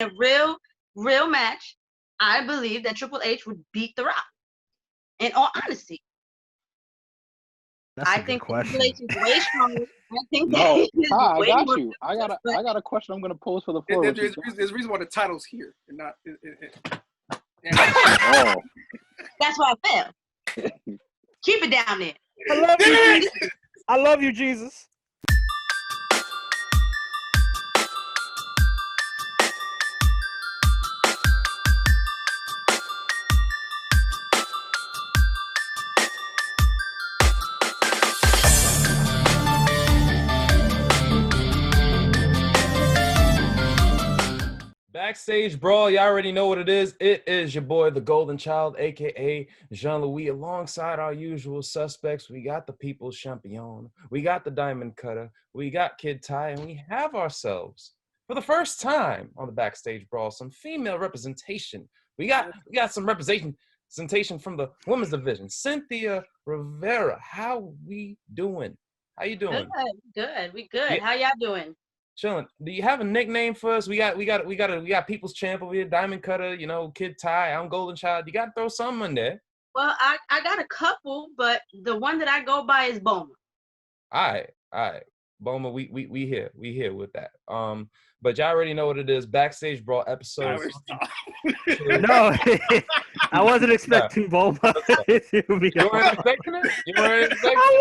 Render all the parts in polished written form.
a real match, I believe that Triple H would beat The Rock. In all honesty, That's a good Triple H question. is way stronger. I think that No, he is I way got more. you. I got a question I'm gonna pose for the floor. There's a reason why the title's here and not. Oh, That's why I fell. Keep it down there. I love you, Jesus. I love you, Jesus. Backstage Brawl, y'all already know what it is. It is your boy, the Golden Child, a.k.a. Jean-Louis, alongside our usual suspects. We got the People's Champion, we got the Diamond Cutter, we got Kid Ty, and we have ourselves, for the first time on the Backstage Brawl, some female representation. We got some representation from the women's division. Cynthia Rivera, how we doing? How you doing? Good. We good. Yeah. How y'all doing? Chilling. Do you have a nickname for us? We got People's Champ over here, Diamond Cutter, Kid Ty, I'm Golden Child. You gotta throw something in there. Well, I got a couple, but the one that I go by is Boma. All right. Boma, we here with that. But y'all already know what it is. Backstage Brawl episode. No, I wasn't expecting Boma to be You weren't expecting it? I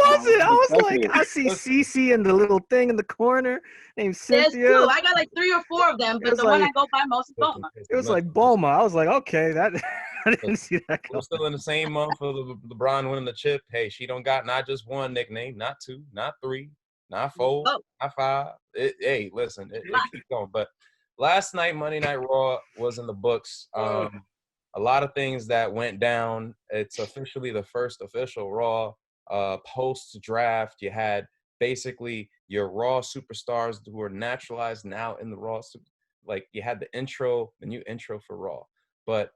wasn't. I was like, I see Cece and the little thing in the corner named There's Cynthia. two. I got like 3 or 4 of them, but the one I go by most is Boma. It was like Boma. I was like, okay, that I didn't see that coming. We're still in the same month for the LeBron winning the chip. Hey, she don't got not just one nickname, not 2, not 3, not 4, not 5. Hey, listen, it keeps going. But last night, Monday Night Raw was in the books. A lot of things that went down. It's officially the first official Raw post-draft. You had basically your Raw superstars who are naturalized now in the Raw. Like, you had the new intro for Raw. But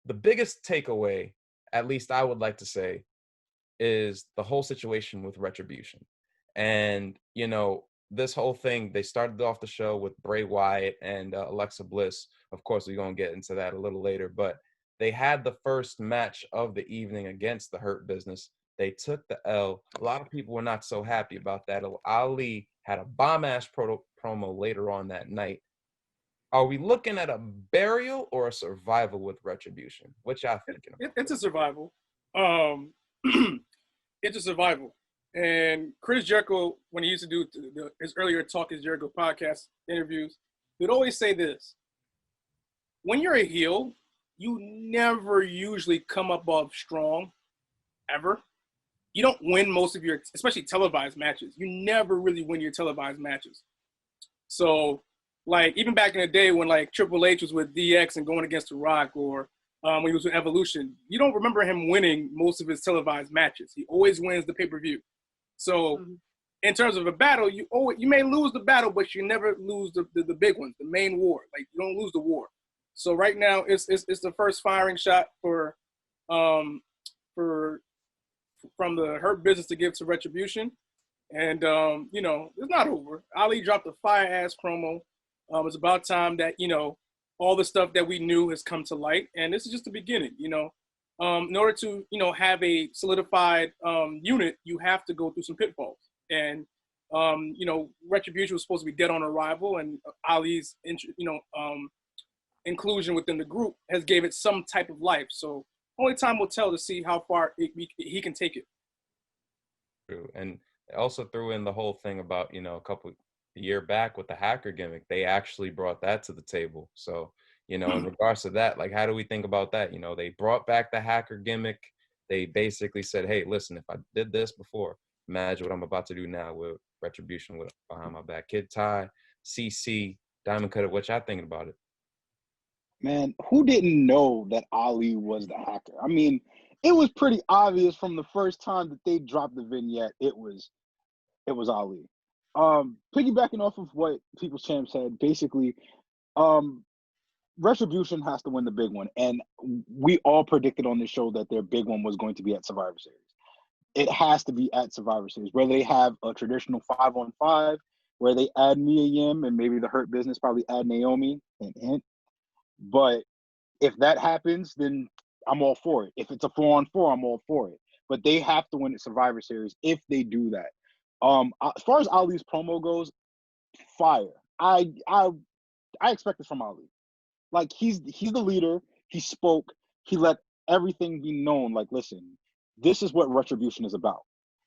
the biggest takeaway, at least I would like to say, is the whole situation with Retribution. And, this whole thing, they started off the show with Bray Wyatt and Alexa Bliss. Of course, we're going to get into that a little later. But they had the first match of the evening against the Hurt Business. They took the L. A lot of people were not so happy about that. Ali had a bomb-ass promo later on that night. Are we looking at a burial or a survival with Retribution? What y'all thinking? It's a survival. It's a survival. And Chris Jericho, when he used to do his earlier Talk is Jericho podcast interviews, he'd always say this. When you're a heel, you never usually come above strong, ever. You don't win most of your, especially televised matches. You never really win your televised matches. So, like, even back in the day when, like, Triple H was with DX and going against The Rock, or when he was with Evolution, you don't remember him winning most of his televised matches. He always wins the pay-per-view. So, in terms of a battle, you may lose the battle, but you never lose the big ones, the main war. Like, you don't lose the war. So right now, it's the first firing shot from the Hurt Business to give to Retribution, and it's not over. Ali dropped a fire-ass promo. It's about time that all the stuff that we knew has come to light, and this is just the beginning. In order to have a solidified unit, you have to go through some pitfalls, and Retribution was supposed to be dead on arrival, and Ali's inclusion within the group has gave it some type of life. So only time will tell to see how far he can take it. True. And also threw in the whole thing about, a year back with the hacker gimmick. They actually brought that to the table. So, in regards to that, like, how do we think about that? They brought back the hacker gimmick. They basically said, hey, listen, if I did this before, imagine what I'm about to do now with Retribution with behind my back. Kid Ty, CC, Diamond Cutter, what y'all thinking about it? Man, who didn't know that Ali was the hacker? I mean, it was pretty obvious from the first time that they dropped the vignette. It was Ali. Piggybacking off of what People's Champ said, basically, Retribution has to win the big one, and we all predicted on this show that their big one was going to be at Survivor Series. It has to be at Survivor Series, whether they have a traditional 5-on-5, where they add Mia Yim and maybe the Hurt Business probably add Naomi, and But if that happens, then I'm all for it. If it's a 4-on-4, I'm all for it. But they have to win the Survivor Series if they do that. As far as Ali's promo goes, fire. I expect this from Ali. Like he's the leader. He spoke. He let everything be known. Like, listen, this is what Retribution is about.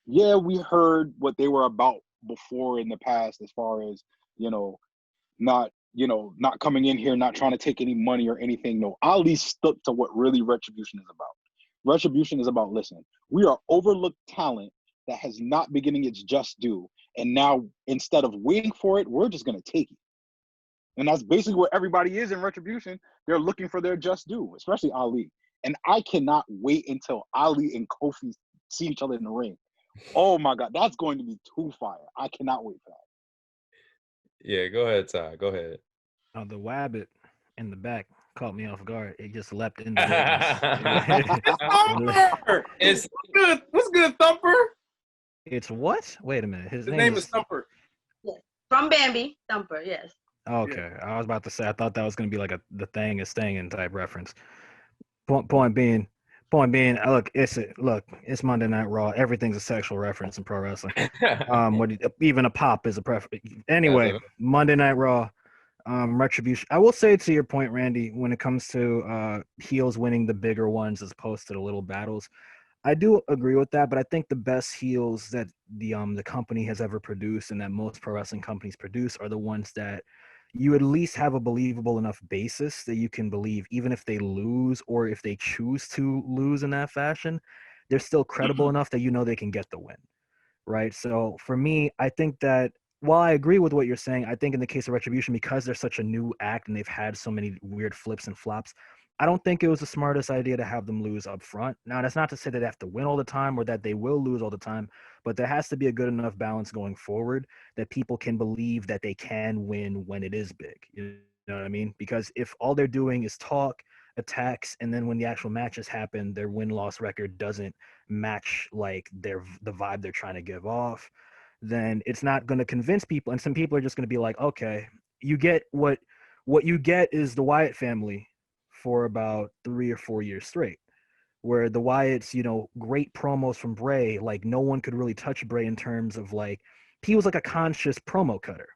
Yeah, we heard what they were about before in the past, as far as not coming in here, not trying to take any money or anything. No, Ali stuck to what really Retribution is about. Retribution is about, listen, we are overlooked talent that has not been getting its just due. And now, instead of waiting for it, we're just going to take it. And that's basically what everybody is in Retribution. They're looking for their just due, especially Ali. And I cannot wait until Ali and Kofi see each other in the ring. Oh, my God. That's going to be too fire. I cannot wait for that. Yeah, go ahead, Ty. Go ahead. The Wabbit in the back caught me off guard. It just leapt into greatness. Thumper! It's good. What's good, Thumper? It's what? Wait a minute. His name is Thumper. Yes. From Bambi, Thumper, yes. Okay. Yeah. I was about to say, I thought that was going to be like the thing is staying in type reference. Point being, look, it's Monday Night Raw. Everything's a sexual reference in pro wrestling. Even a pop is a preference. Anyway, Monday Night Raw, Retribution. I will say to your point, Randy, when it comes to heels winning the bigger ones as opposed to the little battles, I do agree with that. But I think the best heels that the company has ever produced and that most pro wrestling companies produce are the ones that you at least have a believable enough basis that you can believe, even if they lose or if they choose to lose in that fashion, they're still credible enough that they can get the win, right? So for me, I think that while I agree with what you're saying, I think in the case of Retribution, because they're such a new act and they've had so many weird flips and flops, I don't think it was the smartest idea to have them lose up front. Now, that's not to say that they have to win all the time or that they will lose all the time, but there has to be a good enough balance going forward that people can believe that they can win when it is big. You know what I mean? Because if all they're doing is talk, attacks, and then when the actual matches happen, their win-loss record doesn't match like the vibe they're trying to give off, then it's not going to convince people. And some people are just going to be like, okay, you get what you get is the Wyatt family for about 3 or 4 years straight, where the Wyatts, great promos from Bray, like no one could really touch Bray in terms of like, he was like a conscious promo cutter,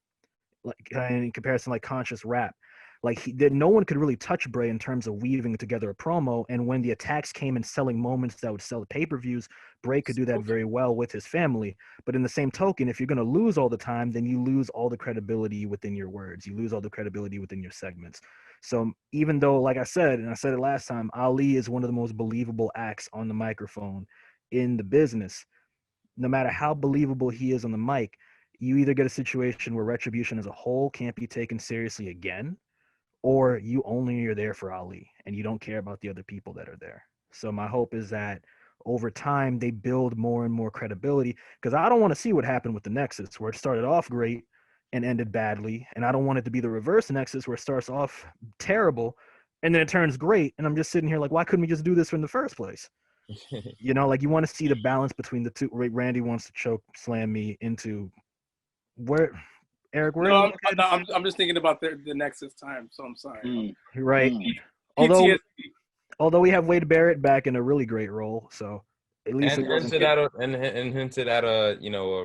like in comparison, like conscious rap. Like no one could really touch Bray in terms of weaving together a promo. And when the attacks came and selling moments that would sell the pay-per-views, Bray could do that very well with his family. But in the same token, if you're going to lose all the time, then you lose all the credibility within your words. You lose all the credibility within your segments. So even though, like I said, and I said it last time, Ali is one of the most believable acts on the microphone in the business, no matter how believable he is on the mic, you either get a situation where Retribution as a whole can't be taken seriously again, or you only are there for Ali and you don't care about the other people that are there. So my hope is that over time they build more and more credibility, because I don't want to see what happened with the Nexus, where it started off great and ended badly. And I don't want it to be the reverse Nexus, where it starts off terrible and then it turns great. And I'm just sitting here like, why couldn't we just do this in the first place? Like you want to see the balance between the two. Randy wants to choke slam me into where... Eric, no, I'm just thinking about the Nexus time, so I'm sorry. Right. Although we have Wade Barrett back in a really great role, so at least hinted at a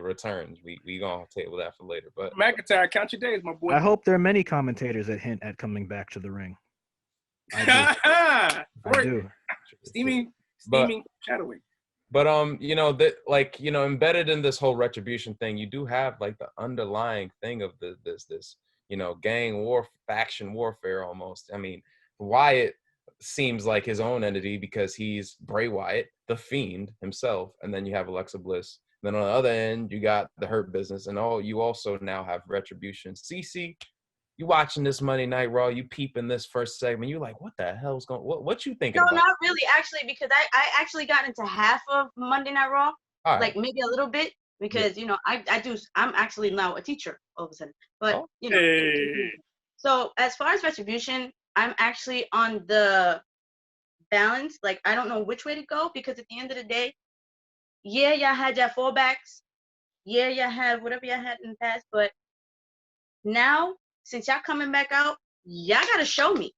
returns. We gonna table that for later. But McIntyre, count your days, my boy. I hope there are many commentators that hint at coming back to the ring. I do. Steaming shadowing. But embedded in this whole Retribution thing, you do have like the underlying thing of this gang war, faction warfare almost. I mean, Wyatt seems like his own entity because he's Bray Wyatt, the Fiend himself, and then you have Alexa Bliss. And then on the other end, you got the Hurt Business, and you also now have Retribution. CC, you watching this Monday Night Raw, you peeping this first segment, you're like, what the hell's going? What you thinking? No, not really, actually, because I actually got into half of Monday Night Raw, like maybe a little bit, because I'm actually now a teacher all of a sudden. But so as far as Retribution, I'm actually on the balance. Like I don't know which way to go, because at the end of the day, y'all had your fallbacks, y'all have whatever y'all had in the past, but now, since y'all coming back out, y'all gotta show me.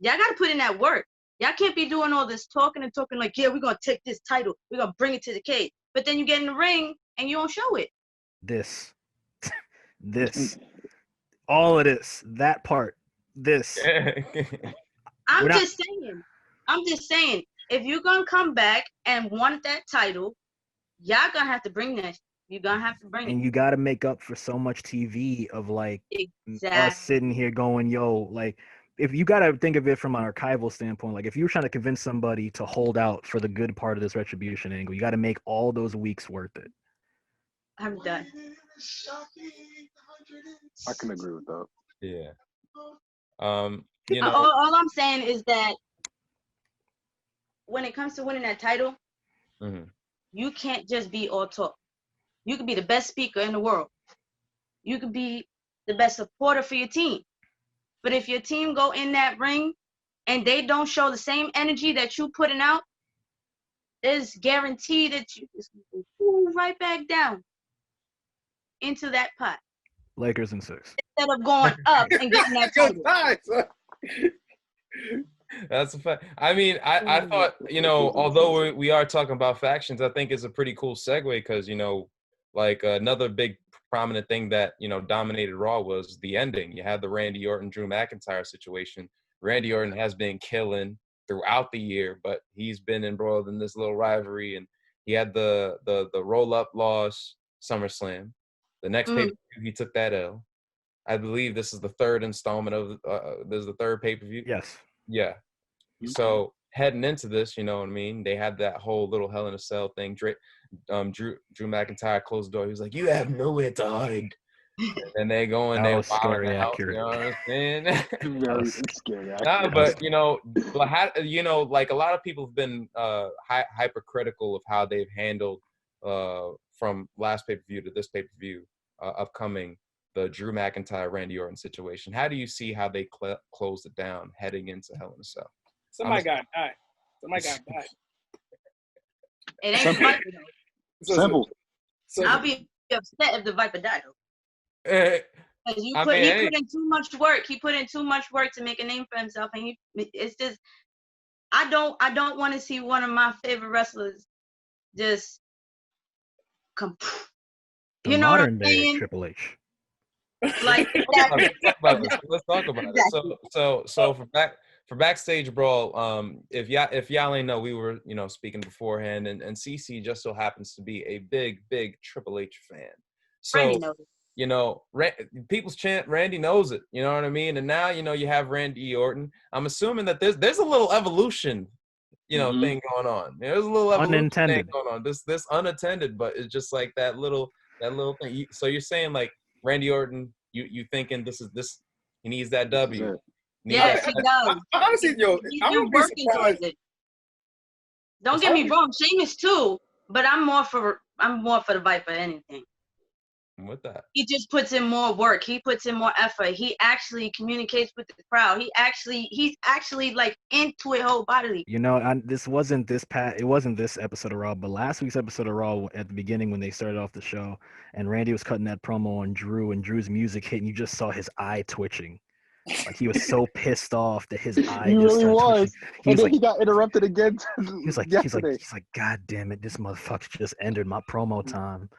Y'all got to put in that work. Y'all can't be doing all this talking and talking like, yeah, we're going to take this title. We're going to bring it to the cage. But then you get in the ring and you don't show it. This, all of this, that part, this. I'm just saying, if you're going to come back and want that title, y'all going to have to bring that. You're going to have to bring it. And you got to make up for so much TV of like us sitting here going, yo, like, if you got to think of it from an archival standpoint, like if you were trying to convince somebody to hold out for the good part of this Retribution angle, you got to make all those weeks worth it. I'm done. I can agree with that. Yeah. You know, all I'm saying is that when it comes to winning that title, you can't just be all talk. You could be the best speaker in the world. You could be the best supporter for your team. But if your team go in that ring and they don't show the same energy that you putting out, there's guarantee that you just go right back down into that pot. Lakers in 6. Instead of going up and getting that title. That's a fact. I mean, I thought, you know, although we are talking about factions, I think it's a pretty cool segue because, you know, like another big prominent thing that, you know, dominated Raw was the ending. You had the Randy Orton, Drew McIntyre situation. Randy Orton has been killing throughout the year, but he's been embroiled in this little rivalry, and he had the roll-up loss SummerSlam. The next pay-per-view, he took that L. I believe this is the third installment of this is the third pay-per-view. Yes. Yeah. So heading into this, you know what I mean? They had that whole little Hell in a Cell thing. Drew McIntyre closed the door. He was like, "You have nowhere to hide." And they go in there. That was scary accurate. You know what I'm saying? Very scary accurate. Nah, but you know, like a lot of people have been hypercritical of how they've handled from last pay-per-view to this pay-per-view upcoming, the Drew McIntyre Randy Orton situation. How do you see how they closed it down heading into Hell in a Cell? Somebody got died. It ain't Viper though. Simple. I'll be upset if the Viper died though. He put in too much work. He put in too much work to make a name for himself, and it's just I don't want to see one of my favorite wrestlers just come. The modern day Triple H. Like let's talk about it. So for Backstage Brawl, if y'all ain't know, we were, you know, speaking beforehand, and CC just so happens to be a big Triple H fan. So you know, people's chant Randy knows it. You know what I mean? And now, you know, you have Randy Orton. I'm assuming that there's a little evolution, you know, thing going on. There's a little evolution thing going on. This unattended, but it's just like that little thing. So you're saying like Randy Orton, you thinking this he needs that W. Yes, he does. Honestly, I'm working towards it. Don't get me wrong, Sheamus too, but I'm more for the Viper than anything. With that, he just puts in more work. He puts in more effort. He actually communicates with the crowd. He's actually like into it wholeheartedly. You know, it wasn't this episode of Raw, but last week's episode of Raw at the beginning when they started off the show, and Randy was cutting that promo on Drew, and Drew's music hit, and you just saw his eye twitching. Like he was so pissed off that his eye he just really was. And then he got interrupted again. He's like, God damn it, this motherfucker just ended my promo time.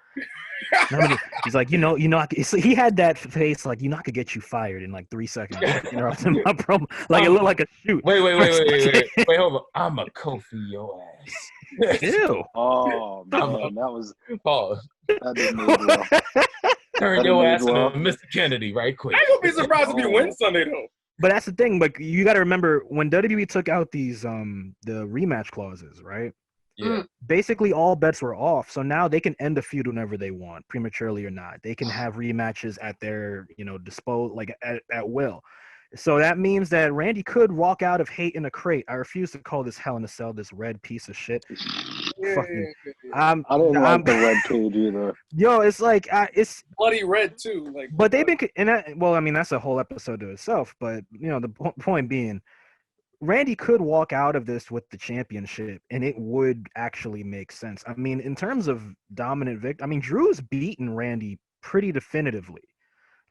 He's like, he had that face like, I could get you fired in like 3 seconds. Interrupting my promo, like it looked like a shoot. Wait, hold on. I'm a Kofi your ass. Ew. Oh man, that was pause. That didn't make it well. Turn your ass into Mr. Kennedy right quick. I ain't gonna be surprised if you win Sunday though. But that's the thing. Like you got to remember when WWE took out these the rematch clauses, right? Yeah. Basically, all bets were off. So now they can end a feud whenever they want, prematurely or not. They can have rematches at their disposal, like at will. So that means that Randy could walk out of Hate in a Crate. I refuse to call this Hell in a Cell, this red piece of shit. I didn't like the red cage either. Yo, it's like it's bloody red too. Like, but they've been that's a whole episode to itself. But the point being, Randy could walk out of this with the championship, and it would actually make sense. I mean, in terms of dominant victory, Drew's beaten Randy pretty definitively.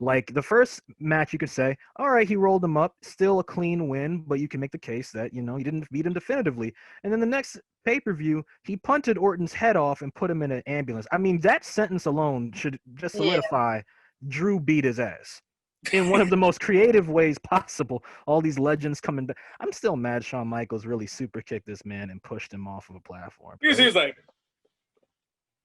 Like the first match, you could say, all right, he rolled him up, still a clean win, but you can make the case that, you know, he didn't beat him definitively. And then the next pay-per-view, he punted Orton's head off and put him in an ambulance. I mean, that sentence alone should just solidify Drew beat his ass in one of the most creative ways possible. All these legends coming back. I'm still mad Shawn Michaels really super kicked this man and pushed him off of a platform. He was like,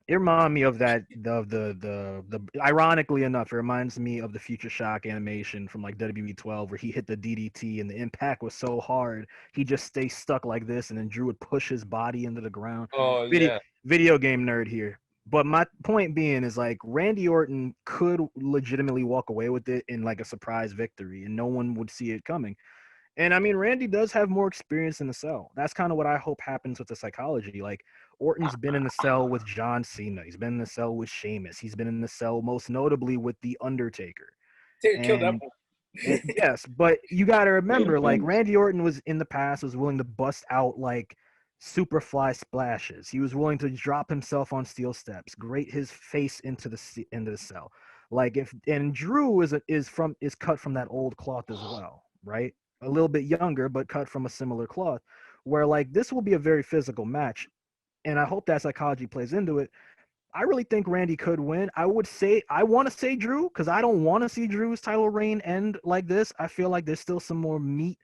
it reminded me of that the ironically enough, it reminds me of the Future Shock animation from like WWE 12 where he hit the DDT and the impact was so hard he just stays stuck like this and then Drew would push his body into the ground. Oh, Video game nerd here. But my point being is like Randy Orton could legitimately walk away with it in like a surprise victory and no one would see it coming. And I mean, Randy does have more experience in the cell. That's kind of what I hope happens with the psychology. Like Orton's been in the cell with John Cena. He's been in the cell with Sheamus. He's been in the cell most notably with The Undertaker. Killed that one. Yes, but you got to remember, like Randy Orton was in the past was willing to bust out like superfly splashes. He was willing to drop himself on steel steps, grate his face into the cell. Like and Drew is cut from that old cloth as well, right? A little bit younger, but cut from a similar cloth. Where like this will be a very physical match, and I hope that psychology plays into it. I really think Randy could win. I want to say Drew because I don't want to see Drew's title reign end like this. I feel like there's still some more meat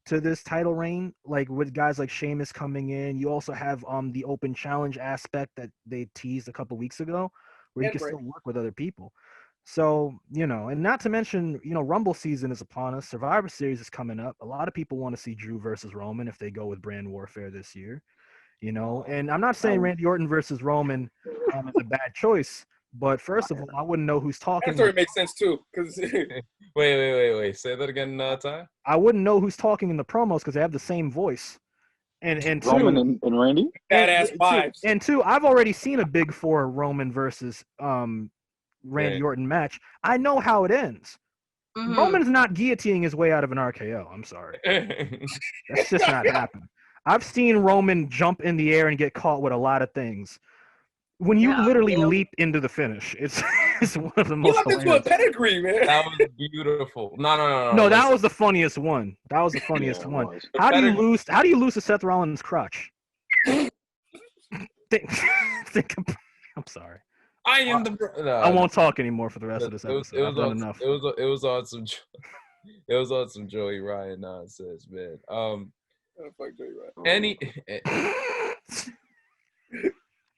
to this title reign, like with guys like Sheamus coming in. You also have the open challenge aspect that they teased a couple weeks ago, where you can still work with other people. So, you know, and not to mention, you know, Rumble season is upon us. Survivor Series is coming up. A lot of people want to see Drew versus Roman if they go with Brand Warfare this year, you know. And I'm not saying Randy Orton versus Roman is a bad choice, but first of all, I wouldn't know who's talking. That story makes sense too. Cause wait. Say that again, Ty. I wouldn't know who's talking in the promos because they have the same voice. And two, Roman and Randy? Badass vibes. And two, I've already seen a Big Four Roman versus Randy Orton match. I know how it ends. Mm-hmm. Roman's not guillotining his way out of an RKO. I'm sorry. That's just not happening. I've seen Roman jump in the air and get caught with a lot of things. When you literally leap into the finish, it's one of the most. You left into a pedigree, man. That was beautiful. No. No, that was the funniest one. That was the funniest one. How do you lose to Seth Rollins' crutch? I'm sorry. I am I won't talk anymore for the rest of this episode. I've done enough. It was on some Joey Ryan nonsense, man. Fuck Joey Ryan.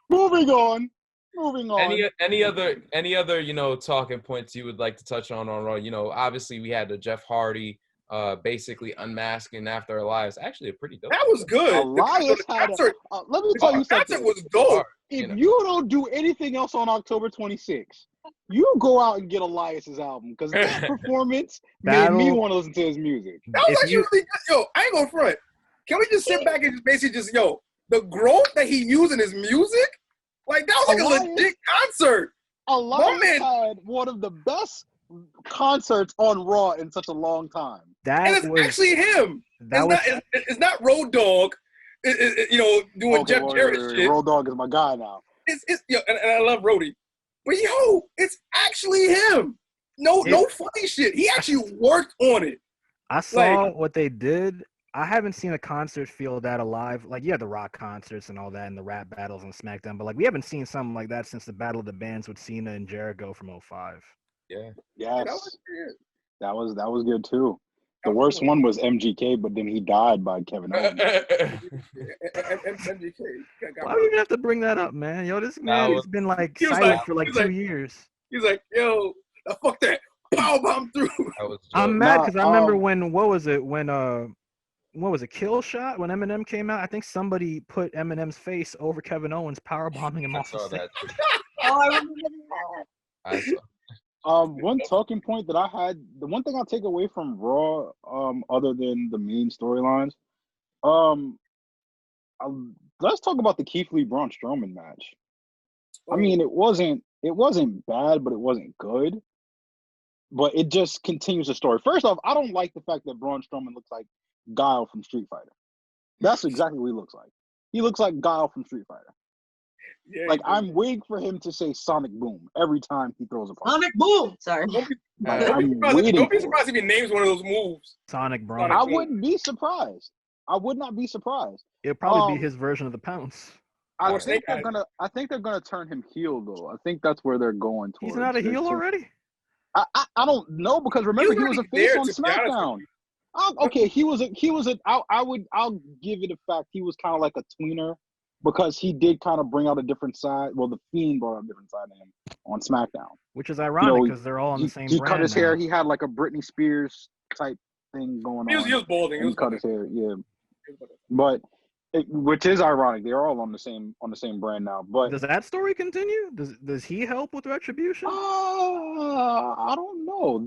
Moving on. Any other you know talking points you would like to touch on Raw? You know, obviously we had the Jeff Hardy basically unmasking after Elias. Actually, a pretty dope. That was good. Elias had concert, let me tell you something. Concert was dope. If you don't do anything else on October 26th, you go out and get Elias's album because that performance made me want to listen to his music. That was actually really good. Yo, I ain't going front. Can we just sit back and just basically the growth that he used in his music? Like, that was like a legit concert. Elias had one of the best concerts on Raw in such a long time. Actually him. It's not Road Dogg, doing Jeff Jarrett shit. Road Dogg is my guy now. And I love Rody. But it's actually him. No funny shit. He actually worked on it. I saw what they did. I haven't seen a concert feel that alive. Like, you had the rock concerts and all that and the rap battles on SmackDown, but like we haven't seen something like that since the Battle of the Bands with Cena and Jericho from 2005. Yeah. Yes. That was good too. The worst one was MGK, but then he died by Kevin Owens. MGK. Why do you even have to bring that up, man? Yo, this man has been like silent for like 2 years. He's like, yo, fuck that. Powerbomb through. I'm mad because I remember when what was it, Kill Shot? When Eminem came out, I think somebody put Eminem's face over Kevin Owens, powerbombing him off the stage. Oh, I remember that. One talking point that I had, the one thing I'll take away from Raw, other than the main storylines, let's talk about the Keith Lee Braun Strowman match. I mean, it wasn't bad, but it wasn't good. But it just continues the story. First off, I don't like the fact that Braun Strowman looks like Guile from Street Fighter. That's exactly what he looks like. He looks like Guile from Street Fighter. Yeah, like I'm waiting for him to say Sonic Boom every time he throws a punch. Sonic Boom. Sorry. Don't I'm be surprised if he names one of those moves. Sonic Braun. I wouldn't be surprised. I would not be surprised. It'd probably be his version of the pounce. I think they're gonna turn him heel though. I think that's where they're going towards. He's not a heel already? I don't know, because remember he was a face on SmackDown. Okay, I'll give it a fact. He was kind of like a tweener because he did kind of bring out a different side. Well, the Fiend brought out a different side to him on SmackDown. Which is ironic because they're all on the same brand. He cut his hair. He had like a Britney Spears type thing going on. He was balding. He cut his hair, yeah. But which is ironic. They're all on the same brand now. But does that story continue? Does he help with Retribution? I don't know.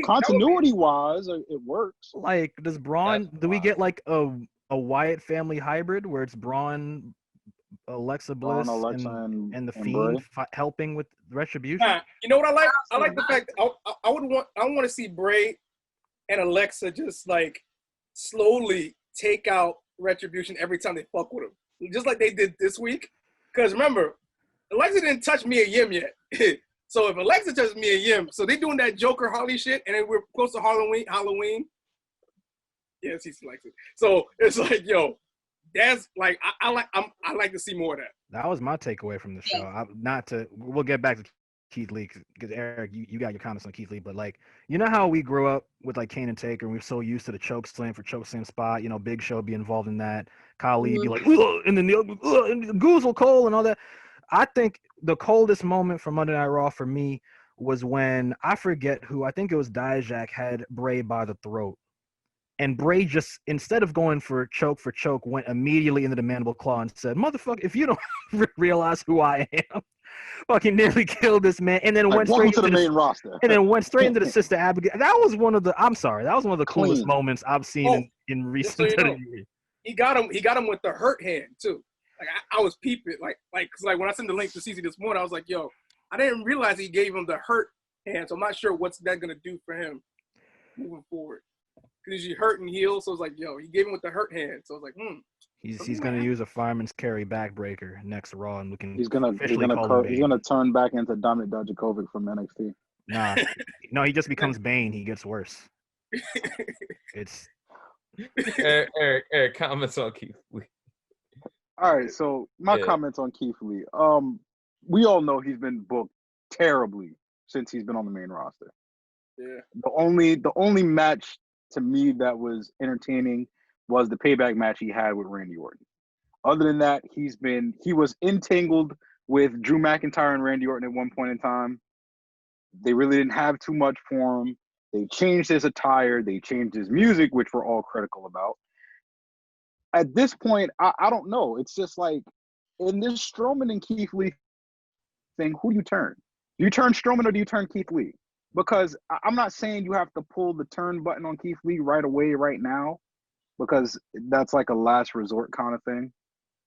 Continuity wise, it works. Like, does Braun? Do we get like a Wyatt family hybrid where it's Braun, Alexa Bliss, and the Fiend helping with Retribution? You know what I like? I like the fact that I want to see Bray and Alexa just like slowly take out Retribution every time they fuck with him, just like they did this week. Because remember, Alexa didn't touch Mia Yim yet. So if Alexa touches Mia Yim, so they doing that Joker Harley shit, and then we're close to Halloween. Yes, he likes it. So it's like, yo, that's like I like to see more of that. That was my takeaway from the show. We'll get back to Keith Lee because Eric, you got your comments on Keith Lee, but like, you know how we grew up with like Kane and Taker, and we're so used to the choke slam for choke slam spot. You know, Big Show be involved in that. Khali be like, and then the Goozle Cole and all that. I think the coldest moment for Monday Night Raw for me was when I forget who. I think it was Dijak had Bray by the throat. And Bray just, instead of going for choke, went immediately into the mandible claw and said, "Motherfucker, if you don't realize who I am," fucking nearly killed this man, and then went straight into the main roster. And then went straight into the Sister Abigail. That was one of the coolest moments I've seen in recent WWE. He got him with the hurt hand too. Like I was peeping, cause when I sent the link to CC this morning, I was like, yo, I didn't realize he gave him the hurt hand, so I'm not sure what's that gonna do for him moving forward. Because he's hurt and healed, so it's like, yo, he gave him with the hurt hand, so I was like, He's gonna use a fireman's carry backbreaker next Raw, and we can. He's gonna turn back into Dynamite Dijakovic from NXT. Nah, no, he just becomes Bane. He gets worse. It's Eric, comments on Keith Lee. All right, so my comments on Keith Lee. We all know he's been booked terribly since he's been on the main roster. Yeah. The only match to me that was entertaining was the payback match he had with Randy Orton. Other than that, he was entangled with Drew McIntyre and Randy Orton at one point in time. They really didn't have too much for him. They changed his attire. They changed his music, which we're all critical about. At this point, I don't know. It's just like, in this Strowman and Keith Lee thing, who do you turn? Do you turn Strowman or do you turn Keith Lee? Because I'm not saying you have to pull the turn button on Keith Lee right away, right now, because that's like a last resort kind of thing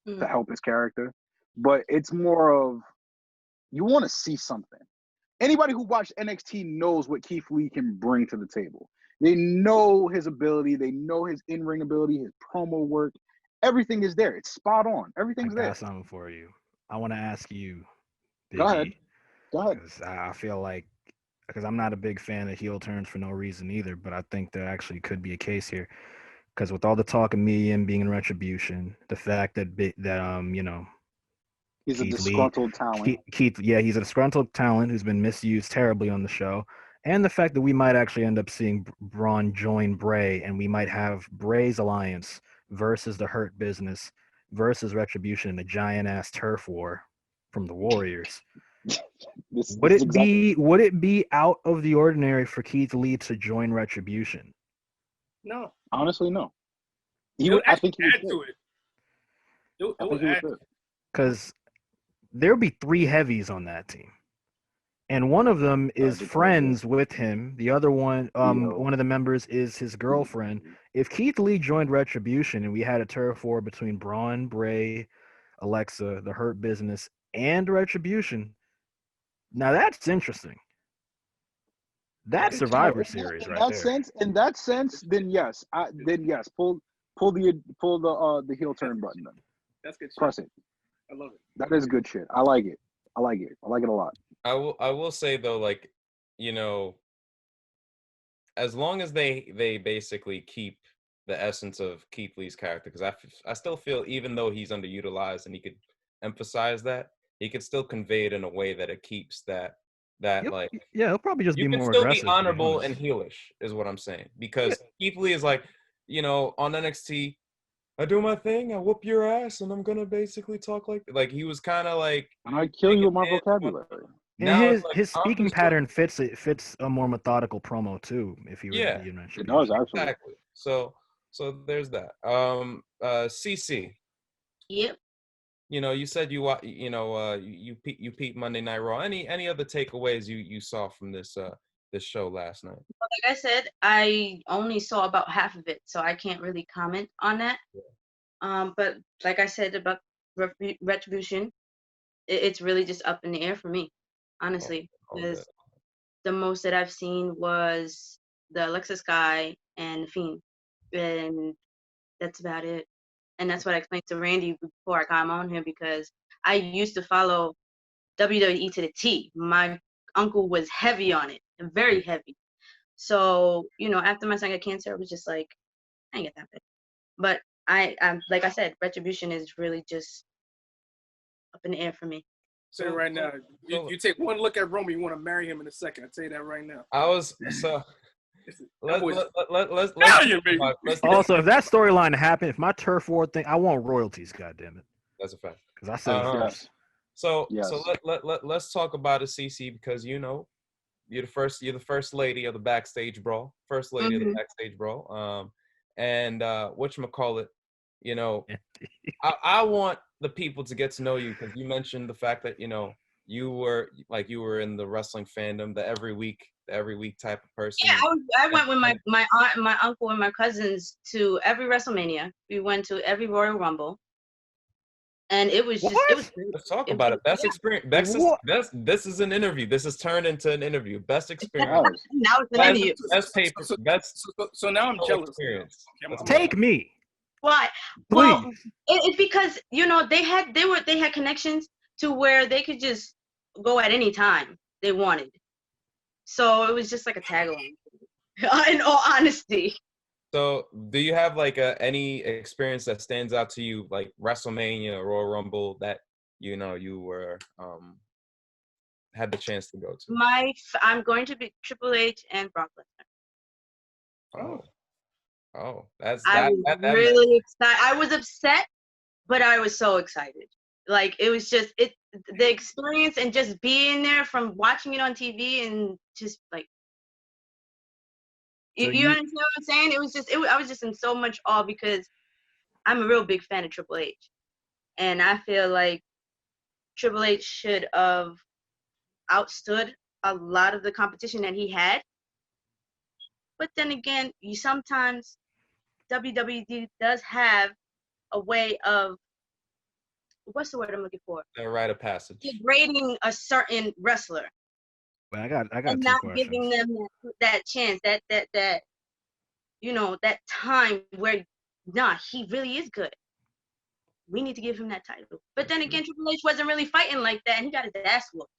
to help his character. But it's more of, you want to see something. Anybody who watched NXT knows what Keith Lee can bring to the table. They know his ability. They know his in-ring ability, his promo work. Everything is there. It's spot on. Everything's there. I got something for you. I want to ask you, Go ahead. I feel like, because I'm not a big fan of heel turns for no reason either, but I think there actually could be a case here. Because with all the talk of me and being in Retribution, the fact that he's a disgruntled talent. He's a disgruntled talent who's been misused terribly on the show. And the fact that we might actually end up seeing Braun join Bray, and we might have Bray's alliance versus the Hurt Business versus Retribution in a giant-ass turf war from the Warriors. Would it be out of the ordinary for Keith Lee to join Retribution? No. Honestly, no. I think he would add to it. It would add to it. Because there'll be 3 heavies on that team. And one of them is friends with him. The other one, one of the members is his girlfriend. If Keith Lee joined Retribution and we had a turf war between Braun, Bray, Alexa, the Hurt Business, and Retribution, now that's interesting. That's Survivor Series right there. In that sense, then yes. Pull the heel turn button then. That's good. Press it. I love it. That is good shit. I like it. I like it a lot. I will say though, like, you know, as long as they basically keep the essence of Keith Lee's character, because I still feel even though he's underutilized and he could emphasize that, he could still convey it in a way that it keeps that like, yeah, it'll probably just be more aggressive. You can aggressive. still be honorable and heelish is what I'm saying, because Keith Lee is like, you know, on NXT, I do my thing, I whoop your ass, and I'm gonna basically talk like he was kind of like, and I kill you with my vocabulary. And his speaking pattern fits a more methodical promo too. If you were to be it does actually. Exactly. So there's that. CC. Yep. You know, you said you peeped Monday Night Raw. Any other takeaways you saw from this show last night? Well, like I said, I only saw about half of it, so I can't really comment on that. Yeah. But like I said about Retribution, it's really just up in the air for me, honestly. Because the most that I've seen was the Alexis guy and the Fiend, and that's about it. And that's what I explained to Randy before I got on here, because I used to follow WWE to the T. My uncle was heavy on it, very heavy. So, you know, after my son got cancer, I was just like, I ain't get that big. But I'm like I said, Retribution is really just up in the air for me. Say it right now. You take one look at Roman, you want to marry him in a second. I'll tell you that right now. Let's also, if that storyline happened, if my turf war thing, I want royalties. God damn it. That's a fact. Because I said it first. So let's talk about it, CC, because you know you're the first lady of the backstage brawl, of the backstage brawl. And whatchamacallit, you know, I want the people to get to know you, because you mentioned the fact that, you know, you were in the wrestling fandom, the every week type of person. Yeah, I went with my aunt and my uncle and my cousins to every WrestleMania. We went to every Royal Rumble. And it was just, it was great. Let's talk about it. Best experience. This is an interview. This has turned into an interview. Best experience. Now it's an interview. Best paper. So now I'm jealous. Experience. Take me. Why? Well, it's because, you know, they had connections to where they could just go at any time they wanted. So it was just like a tag along. In all honesty. So, do you have like any experience that stands out to you, like WrestleMania, Royal Rumble, that you know you were had the chance to go to? I'm going to be Triple H and Brock Lesnar. Oh, that's really excited. I was upset, but I was so excited. Like it was just the experience and just being there from watching it on TV and just like. You understand what I'm saying? I was just in so much awe, because I'm a real big fan of Triple H. And I feel like Triple H should have outstood a lot of the competition that he had. But then again, sometimes WWE does have a way of, what's the word I'm looking for? A rite of passage. Degrading a certain wrestler. Well, I got and not giving them that chance, that you know, that time where he really is good. We need to give him that title. But then again, Triple H wasn't really fighting like that, and he got his ass whooped.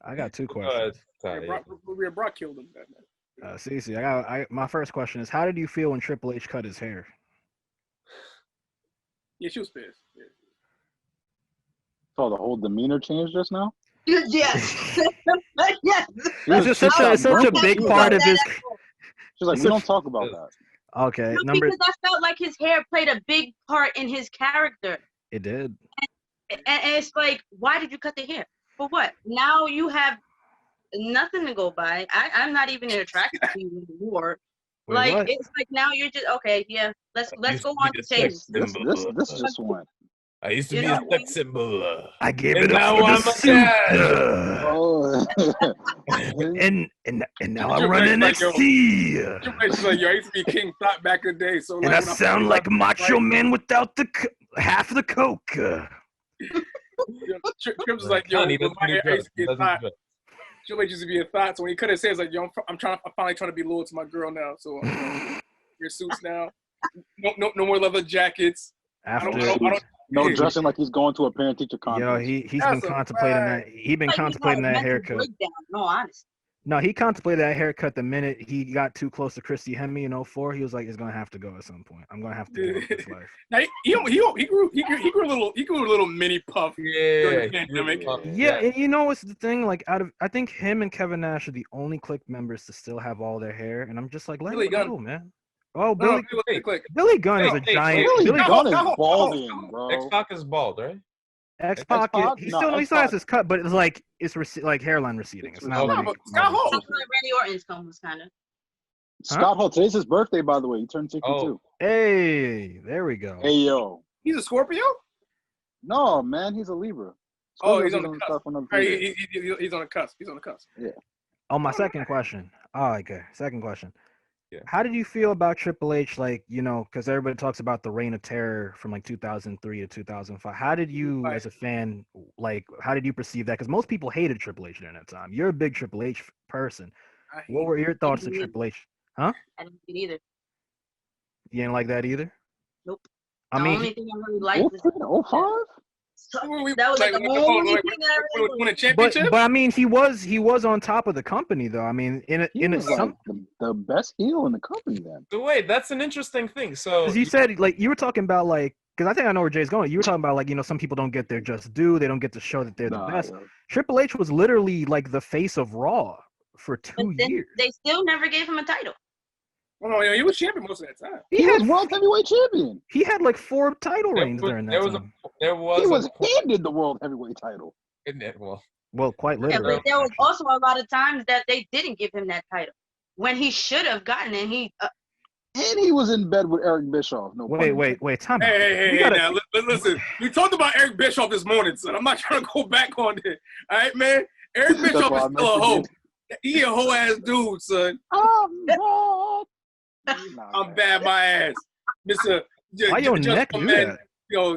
I got two questions. Brock killed him that night. Cece, my first question is, how did you feel when Triple H cut his hair? Yeah, she was pissed. Yeah. So the whole demeanor changed just now? Yes. Yes. It's such a big part of his. She's like, we don't talk about that. Okay. No, because I felt like his hair played a big part in his character. It did. And it's like, why did you cut the hair? For what? Now you have nothing to go by. I'm not even attracted to you anymore. Like, what? It's like now you're just okay. Yeah, let's go on to change. This just went. I used to be a sex symbol. I gave it up for the and now I run NXT. Like, I used to be King Thought back in the day. So, and I sound like Macho Man without the half the coke. Trips like, yo, I used to be a thought. Triple H used to be a thought. So when he cut his hair, it's like, yo, I'm finally trying to be loyal to my girl now. So your suits now. No more leather jackets. No, dressing like he's going to a parent-teacher conference. Yo, he's been contemplating that. He's been contemplating that haircut. Breakdown. No, honestly. No, he contemplated that haircut the minute he got too close to Christy Hemme in 04. He was like, "It's gonna have to go at some point. I'm gonna have to give up this life." Now, he grew a little mini puff. Yeah, yeah, and you know what's the thing? Like, I think him and Kevin Nash are the only Click members to still have all their hair, and I'm just like, let it go, man. Oh, Billy Gunn is a giant. Billy Gunn is balding, bro. X-Pac is bald, right? X-Pac, he still has his cut, but it's like like hairline receding. It's not like Scott Hall. That's like Randy Orton's comb was kind of. Scott Hall, today's his birthday, by the way. He turned 62. Oh. Hey, there we go. Hey, yo. He's a Scorpio? No, man, he's a Libra. He's on the cusp. He's on the cusp. He's on the cusp. Yeah. Oh, my second question. Oh, okay. Second question. Yeah. How did you feel about Triple H? Like, because everybody talks about the reign of terror from like 2003 to 2005. How did you, as a fan, how did you perceive that? Because most people hated Triple H during that time. You're a big Triple H person. What were your thoughts on Triple H? Huh? I didn't like it either. You didn't like that either? Nope. The only thing I really liked was 05? That was like the only thing that I really won a championship. But I mean, he was on top of the company though. I mean, the best heel in the company then. So wait, that's an interesting thing. So you said you were talking about because I think I know where Jay's going. You were talking about some people don't get their just due. They don't get to show that they're the best. Yeah. Triple H was literally like the face of Raw for 2 years. They still never gave him a title. Oh no, he was champion most of that time. He was world heavyweight champion. He had like 4 title reigns during that time. He was handed the world heavyweight title. Well, quite literally. Yeah, but there was also a lot of times that they didn't give him that title when he should have gotten it. And he was in bed with Eric Bischoff. No. Wait, time out. Hey, now listen. We talked about Eric Bischoff this morning, son. I'm not trying to go back on it. All right, man. Eric Bischoff is still a hoe. He a hoe ass dude, son. I'm bad my ass. Mr. Why your neck do that?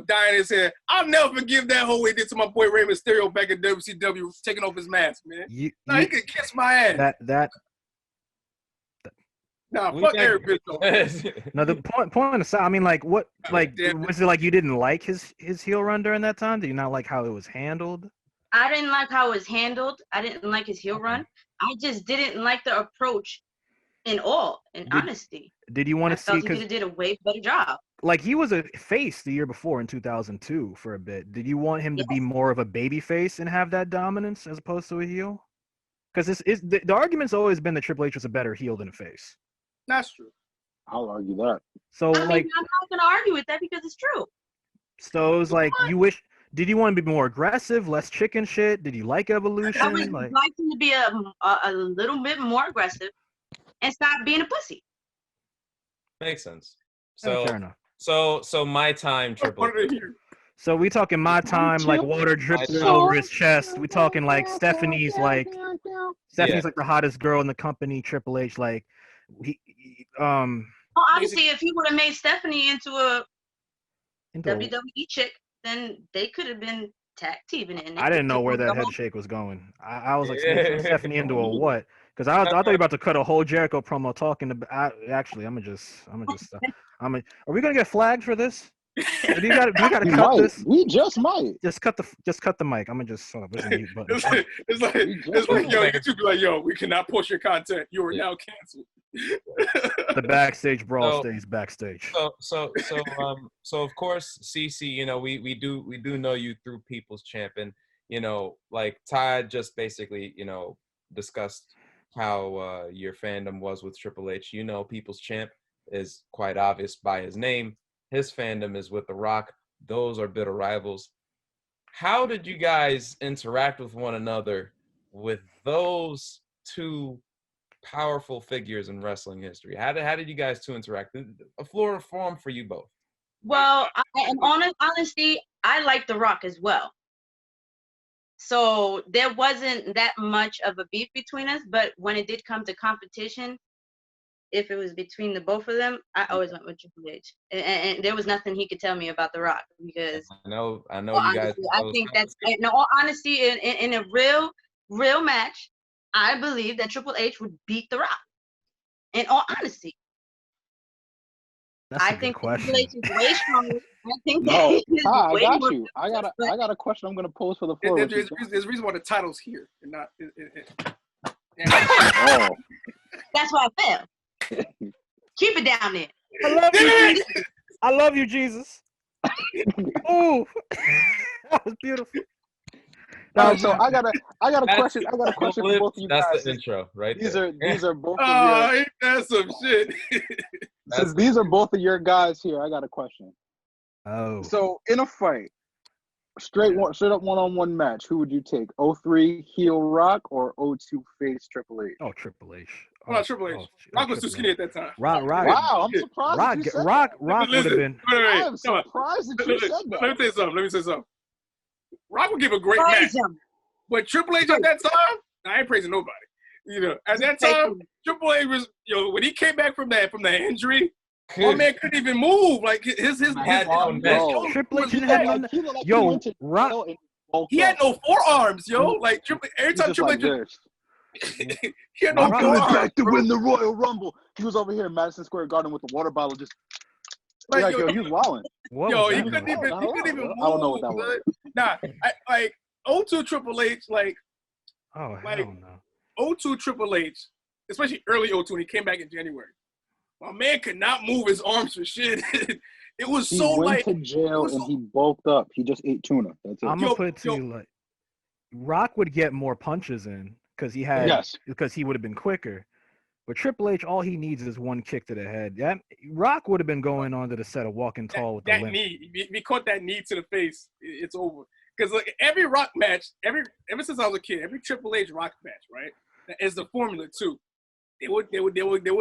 Dying his head. I'll never forgive that whole way did to my boy Rey Mysterio back in WCW taking off his mask, man. He could kiss my ass. Fuck Eric Bischoff. No, the point aside, I mean, was it like you didn't like his heel run during that time? Did you not like how it was handled? I didn't like how it was handled. I didn't like his heel run. I just didn't like the approach in honesty. Did you want to see? Because he did a way better job. Like he was a face the year before in 2002 for a bit. Did you want him to be more of a baby face and have that dominance as opposed to a heel? Because the argument's always been that Triple H was a better heel than a face. That's true. I'll argue that. So I'm not going to argue with that because it's true. So it was like Did you want to be more aggressive, less chicken shit? Did you like Evolution? I would like him to be a little bit more aggressive and stop being a pussy. Makes sense. Fair enough. So my time, Triple H. So we talking my time, like water dripping over his chest. We talking like Stephanie's like the hottest girl in the company. Triple H obviously, if he would have made Stephanie into a WWE chick, then they could have been tag teaming it. I didn't know where that head shake was going. I was like, Stephanie into a what? Because I thought you were about to cut a whole Jericho promo talking about. Actually, I'm gonna just. Are we gonna get flagged for this? We gotta cut this. We just might. Just cut the mic. I'm gonna just there's a mute button. It's like yo, YouTube be like, yo, we cannot post your content. You are now canceled. The backstage brawl stays backstage. So of course, CC, we do know you through People's Champ, and like Ty just basically discussed how your fandom was with Triple H. People's Champ is quite obvious by his name. His fandom is with The Rock. Those are bitter rivals. How did you guys interact with one another with those two powerful figures in wrestling history? How did you guys two interact? A floor of forum for you both. Well, in honesty, I like The Rock as well. So there wasn't that much of a beef between us, but when it did come to competition, if it was between the both of them, I always went with Triple H, and there was nothing he could tell me about The Rock because I know you honestly, guys. I think that's in all honesty, in a real match, I believe that Triple H would beat The Rock. In all honesty. I think Triple H is way stronger. I think no, that I got you. I got a question I'm gonna pose for the floor. There's a reason why the title's here and not. Oh. That's why I fell. Keep it down there. I love you, Jesus. I love you, Jesus. Ooh, that was beautiful. All right, so I got a question. I got a question for both of you guys. That's the intro, right? These are both. Oh, ain't that some shit? Since these are both of your guys here, I got a question. Oh. So in a fight, straight up one-on-one match, who would you take? 03 heel Rock or 02 face Triple H? Oh, Triple H. Oh, Triple H. Rock was too skinny at that time. Rock. Wow, I'm surprised. Rock would have been. I am surprised that you said that. Let me say something. Rock would give a great match. But Triple H at that time, I ain't praising nobody. You know, at that time, Triple H was, when he came back from that injury, my man couldn't even move. Like his Triple H didn't have no. Yo, Rock. He had no forearms, yo. Like every time Triple H. He had no forearms. Coming back to win the Royal Rumble. He was over here in Madison Square Garden with the water bottle, just. Like, he was wilding. He couldn't even move. I don't know what that was. Nah, I 02 Triple H, like. Oh, hell no. 02 Triple H, especially early 02 when he came back in January. My man could not move his arms for shit. It was he so went to jail and he bulked up. He just ate tuna. That's it. I'm gonna put it to you like, Rock would get more punches in because he would have been quicker. But Triple H, all he needs is one kick to the head. That Rock would have been going on to the set of Walking Tall with that the limp. knee. If he caught that knee to the face, it's over. Because like every Rock match, ever since I was a kid, every Triple H Rock match, right, is the formula too. They would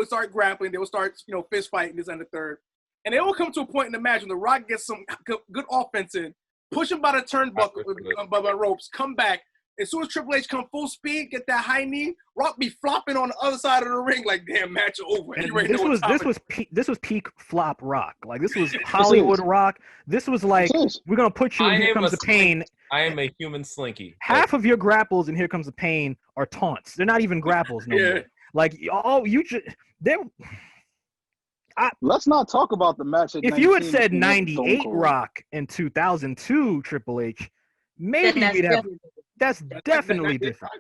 start grappling. They would start fist fighting this and the third, and they will come to a point in the match when the Rock gets some good offense in, push him by the turnbuckle by ropes, come back. As soon as Triple H come full speed, get that high knee, Rock be flopping on the other side of the ring like, damn, match over. This was peak flop Rock. Like this was Hollywood Rock. This was like we're gonna put you in Here Comes the Pain. I am a human slinky. Half of your grapples in Here Comes the Pain are taunts. They're not even grapples no more. Like let's not talk about the match. If you had said 98 Rock and 2002 Triple H, maybe we'd have. That's definitely different.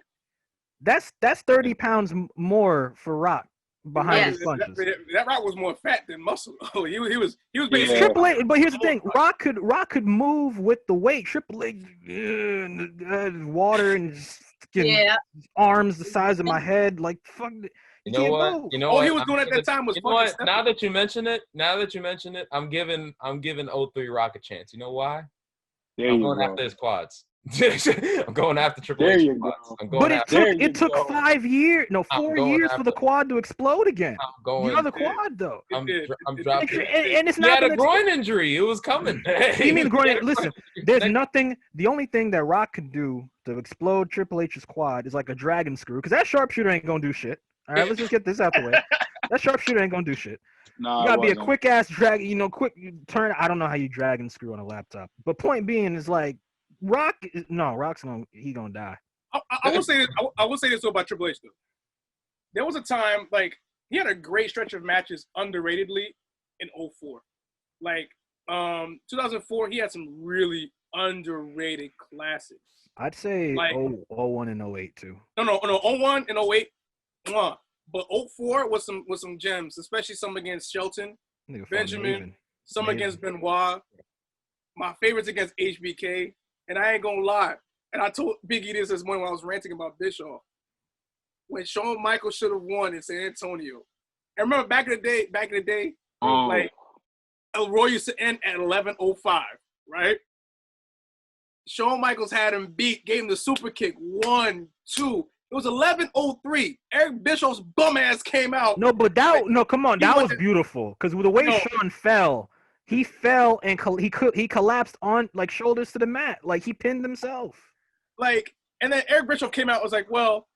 That's 30 pounds more for Rock behind his punches. That Rock was more fat than muscle. he was basically Triple H. But here's the thing: Rock could move with the weight. Triple H, water and arms the size of my head. Like fuck. You know what? He was doing at that time was. Now that you mention it, I'm giving 03 Rock a chance. You know why? I'm going after his quads. I'm going after Triple H. But it took 5 years, 4 years for the quad to explode again. The quad though. I'm dropping. And it's he not had a groin injury. It was coming. You mean groin? Listen, there's nothing. The only thing that Rock could do to explode Triple H's quad is like a dragon screw, because that sharpshooter ain't gonna do shit. All right, let's just get this out the way. That sharpshooter ain't gonna do shit. No, you gotta be a quick ass drag. Quick turn. I don't know how you drag and screw on a laptop. But point being is like. Rock's gonna die. I will say this though about Triple H though. There was a time like he had a great stretch of matches underratedly in 04. Like 2004, he had some really underrated classics. I'd say like 01 and 08 too. No, 01 and 08. But 04 was some gems, especially some against Shelton, Benjamin, some against Benoit. My favorites against HBK. And I ain't gonna lie. And I told Biggie this morning when I was ranting about Bischoff. When Shawn Michaels should have won in San Antonio. And remember back in the day, like Roy used to end at 11:05, right? Shawn Michaels had him beat, gave him the super kick, 1, 2. It was 11:03. Eric Bischoff's bum ass came out. No, but come on, that was beautiful. Because the way Shawn fell. He fell and he collapsed on like shoulders to the mat, like he pinned himself. Like, and then Eric Bischoff came out and was like, well,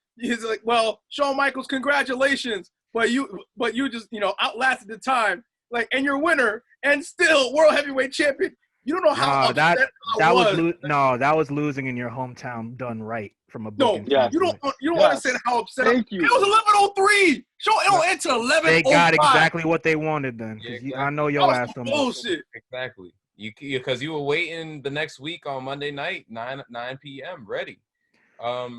Shawn Michaels, congratulations, but you just outlasted the time, like, and you're winner and still world heavyweight champion. You don't know how upset I was. That was losing in your hometown done right from a booking. No, you don't understand how upset. Thank you. It was 11:03. It'll enter 11:05. They got exactly what they wanted then. Yeah, exactly. I know your ass. Bullshit. Exactly. Because you were waiting the next week on Monday night, 9 p.m. ready. I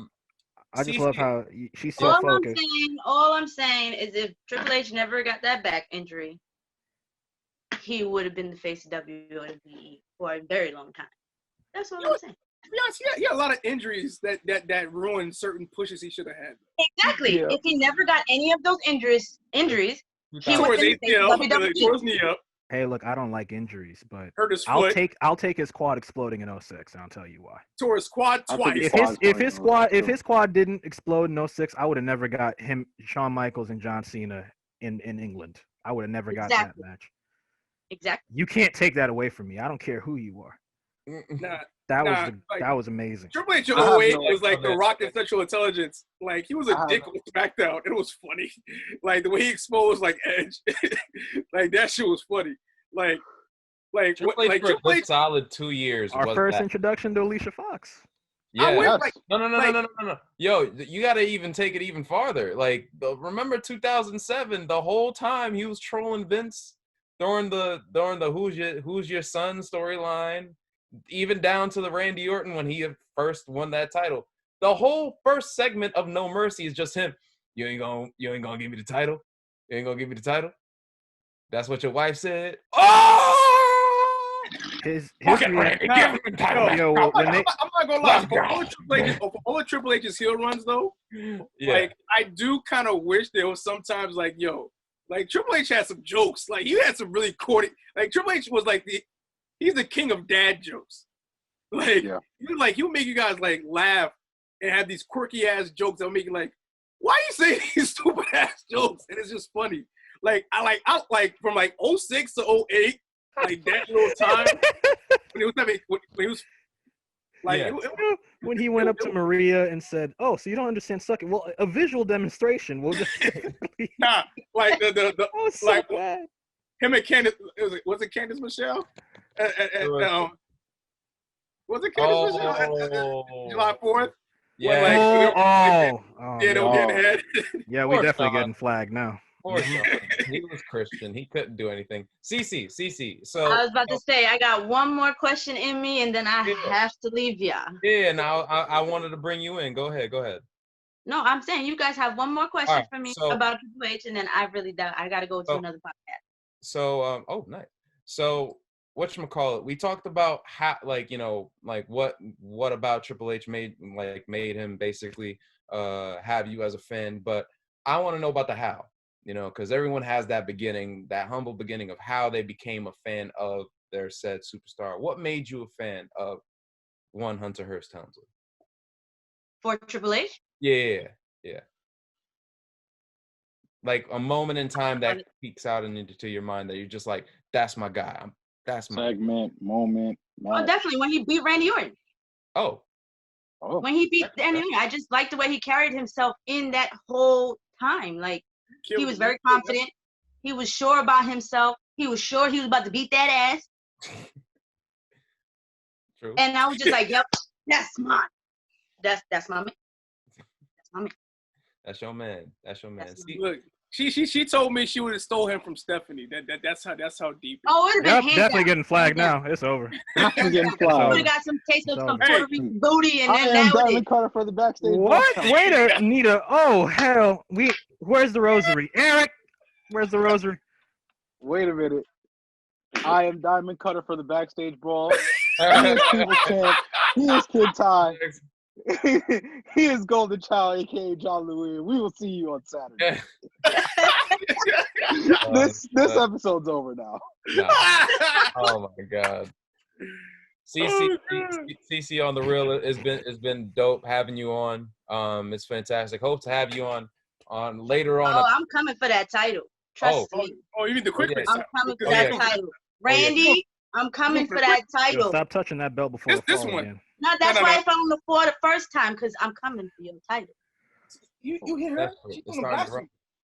just love how she's so focused. All I'm saying is if Triple H never got that back injury, he would have been the face of WWE for a very long time. That's what I'm saying. To be honest, he had a lot of injuries that ruined certain pushes he should have had. Exactly. Yeah. If he never got any of those injuries, he tore his ACL, tore his knee up. Hey, look, I don't like injuries, but hurt his foot. I'll take his quad exploding in 06, and I'll tell you why. Tore his quad twice. If his quad didn't explode in 06, I would have never got Shawn Michaels and John Cena in England. I would have never got that match. Exactly. You can't take that away from me. I don't care who you are. That was amazing. Triple H in 08 was like the Rock and Central Intelligence. Like, he was a dick on SmackDown. It was funny. Like, the way he exposed, like, Edge. Like, that shit was funny. Like Triple H for a good solid 2 years. Our first introduction to Alicia Fox. Yeah. No. Yo, you got to even take it even farther. Like, remember 2007, the whole time he was trolling Vince during the Who's Your Son storyline. Even down to the Randy Orton when he first won that title. The whole first segment of No Mercy is just him. You ain't gonna give me the title? You ain't gonna give me the title? That's what your wife said? Oh! His Randy, give him the title. I'm not gonna lie. For all of Triple H's heel runs, though, like, I do kind of wish there was sometimes, like, like, Triple H had some jokes. Like, he had some really corny. Like, Triple H was like he's the king of dad jokes. Like, he'll make you guys, like, laugh and have these quirky ass jokes that'll make you like, why are you saying these stupid ass jokes? And it's just funny. Like, I from like 06 to 08, like that little time when he went up to Maria and said, "Oh, so you don't understand sucking? Well, a visual demonstration. We'll just nah, like the so like bad. Him and Candice. Was it Candice Michelle? Was it Candice Michelle? July 4th? Yeah. They were getting head. Yeah, we definitely getting flagged now. Poor Sean. He was Christian. He couldn't do anything. Cece. So I was about to say, I got one more question in me, and then I have to leave ya. Yeah, now I wanted to bring you in. Go ahead. No, I'm saying you guys have one more question for me about Triple H, and then I got to go to another podcast. So, nice. So, whatchamacallit, we talked about how, like, what about Triple H made him basically have you as a fan, but I want to know about the how, because everyone has that beginning, that humble beginning of how they became a fan of their said superstar. What made you a fan of one Hunter Hearst Helmsley? For Triple H? Yeah. Like a moment in time that peeks out into your mind that you're just like, that's my guy. That's my moment. Oh, definitely when he beat Randy Orton. Oh. When he beat Randy Orton, I just liked the way he carried himself in that whole time. Like, he was very confident. He was sure about himself. He was sure he was about to beat that ass. True. And I was just like, yep, that's mine. That's my man. That's my man. That's your man. See, look, she told me she would have stole him from Stephanie. That's how deep. Oh, it's definitely getting flagged now. It's over. Definitely getting flagged. We got some taste of some Puerto Rican booty, and then that was it. Cutter for the backstage. What? Wait a Nita. Oh hell. Where's the rosary, Eric? Where's the rosary? Wait a minute. I am Diamond Cutter for the backstage brawl. He is People's Champ. He is Kid Ty. He is Golden Child, aka John Louis. We will see you on Saturday. This episode's over now. No. Oh my god. CC on the real it's been dope having you on. It's fantastic. Hope to have you on later on. Oh, I'm coming for that title. Trust me. Oh, you mean the quick? I'm coming for that title. Randy, I'm coming for that title. Yo, stop touching that belt before this one. Again. No, that's why I fell on the floor the first time, because I'm coming for your title. You hear her? She's doing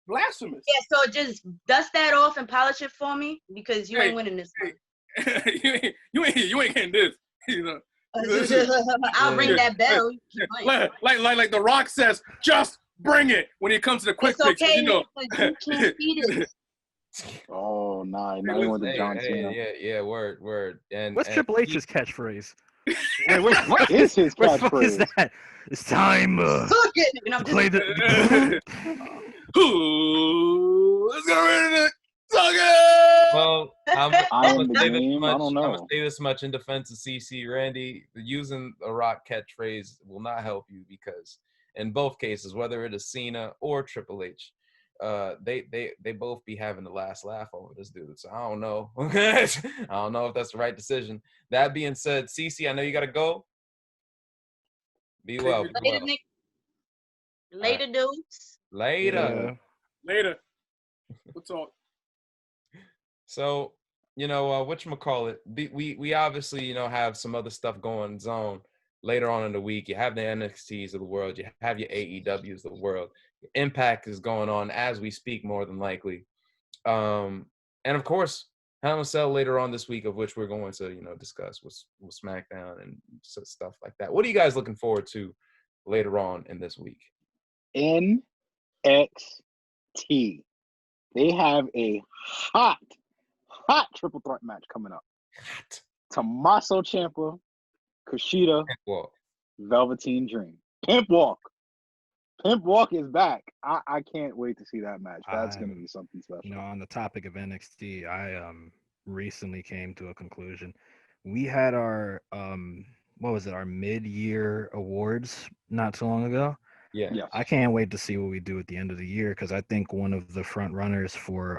blasphemous. Yeah, so just dust that off and polish it for me, because you ain't winning this one. you ain't getting this. You know. I'll ring that bell. Like The Rock says, just bring it when he comes to the quick it's picture. Okay, you know. but you can't see this. Oh, nah, now you want the John Cena. Yeah, word. And what's Triple H's catchpatch? Wait, what is his what the fuck is catchphrase? that? It's time to play the. Let's get rid of it. Well, I'm gonna say this much in defense of CC Randy. Using a Rock catchphrase will not help you because in both cases, whether it is Cena or Triple H, they both be having the last laugh over this dude. So I don't know. I don't know if that's the right decision. That being said, CC, I know you gotta go. Be well. Later, Nick. Later, dudes. Later. We'll talk. So, whatchamacallit, we obviously, have some other stuff going on later on in the week. You have the NXTs of the world. You have your AEWs of the world. Impact is going on as we speak, more than likely. And, of course, Hell in a Cell later on this week, of which we're going to, discuss with SmackDown and stuff like that. What are you guys looking forward to later on in this week? NXT. They have a hot triple threat match coming up. Tommaso Ciampa, Kushida, Velveteen Dream. Pimp Walk is back. I can't wait to see that match. That's going to be something special. On the topic of NXT, I recently came to a conclusion. We had our our mid-year awards not too long ago. Yeah. Yes. I can't wait to see what we do at the end of the year because I think one of the front runners for